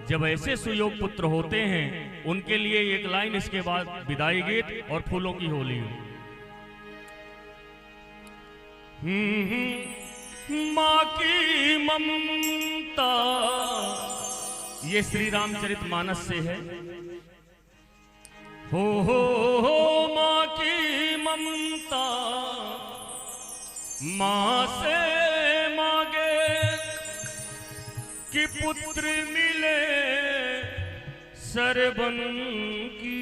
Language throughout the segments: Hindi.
जब ऐसे सुयोग पुत्र होते हैं उनके लिए एक लाइन इसके बाद विदाई गीत और फूलों की होली। माँ की ममता, ये श्री रामचरितमानस से है। हो माँ की ममता माँ से मांगे कि पुत्र मिले सरबन की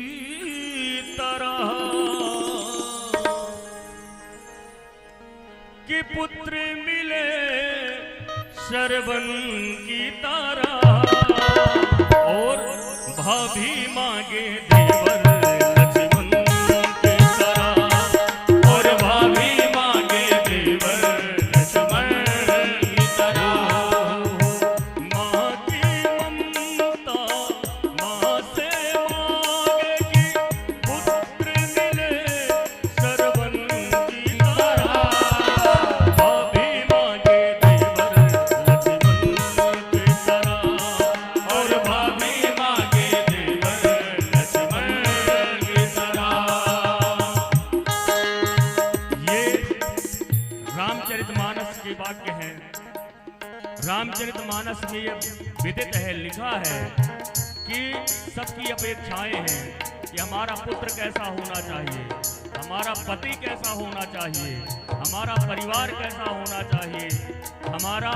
तरह, कि पुत्र मिले सरबन की तरह, और भाभी मांगे देवर लक्ष्मण की तरह, और भाभी मांगे देवर लक्ष्मण की तरह। माँ की ममता माँ से मांगे कि पुत्र मिले सरबन की तरह, भाभी मांगे देवर लक्ष्मण की तरह, और भाभी मांगे देवर लक्ष्मण की तरह। ये रामचरितमानस के वाक्य हैं। रामचरितमानस में ये विदित है, लिखा है कि सबकी अपेक्षाएं हैं कि हमारा पुत्र कैसा होना चाहिए, हमारा पति कैसा होना चाहिए, हमारा परिवार कैसा होना चाहिए, हमारा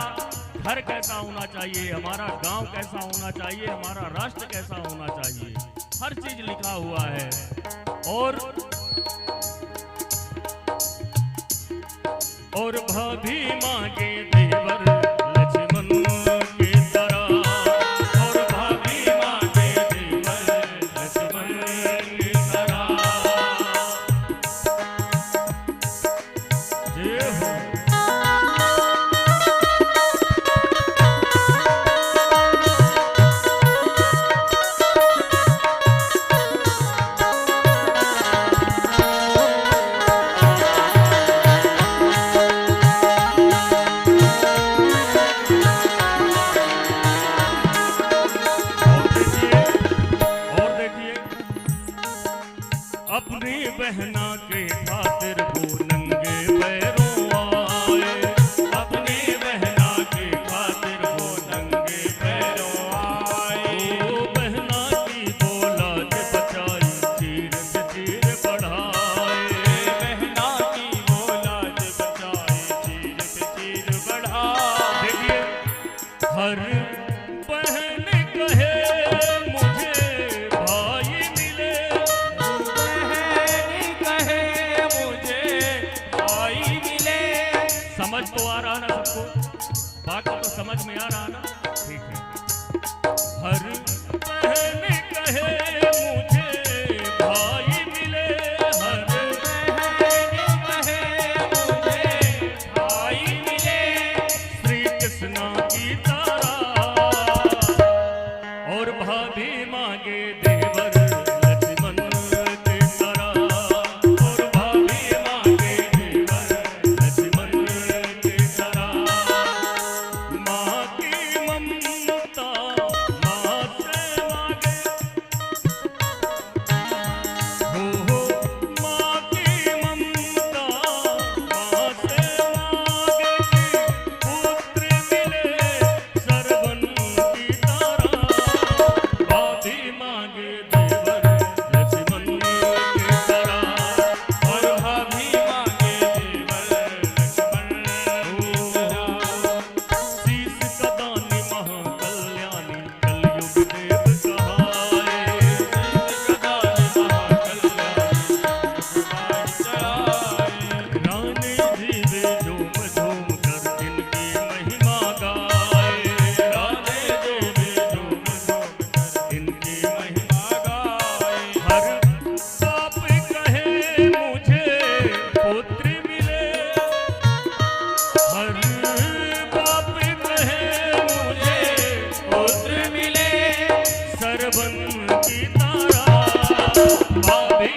घर कैसा होना चाहिए, हमारा गांव कैसा होना चाहिए, हमारा राष्ट्र कैसा होना चाहिए, हर चीज लिखा हुआ है। और भाभी मांगे देवर लक्ष्मण की तरह, और भाभी मांगे देवर लक्ष्मण की तरह। जय हो। और देखिए, अपनी बहना के खातिर वो नंगे पैरों आए, अपनी बहना के खातिर वो नंगे पैरों आए। वो बहना की औलाद बचाई, चीर से चीर बढ़ाए, बहना की औलाद बचाई, चीर से चीर बढ़ाए। देखिए, हर बहन कहे मुझे भाई मिले, बहन कहे मुझे भाई मिले। समझ तो आ रहा ना सबको, बात तो समझ में आ रहा ना? ठीक है। हर बहन कहे मुझे भाई मिले, हर बहन कहे मुझे भाई मिले, श्री कृष्ण की तरह, और भाभी मांगे देवर लक्ष्मण की तरह, और भाभी मांगे देवर लक्ष्मण की तरह। माँ की ममता माँ से मांगे, हो माँ की ममता माँ से मांगे कि पुत्र मिले सरबन की तरह, भाभी मांगे देवर लक्ष्मण की तरह, और भाभी मांगे देवर लक्ष्मण की तरह। शीश कदानी महाकल्याणी कलयुग देव सहाय, शीश कदानी महाकल्याणी रानी जीवे झूम झूम कर इनकी महिमा गाए, रानी जीवे झूम झूम कर इनकी महिमा गाए। हर बाप कहे मुझे पुत्र मिले, हर बाप कहे मुझे पुत्र मिले सरबन की तरह, भाभी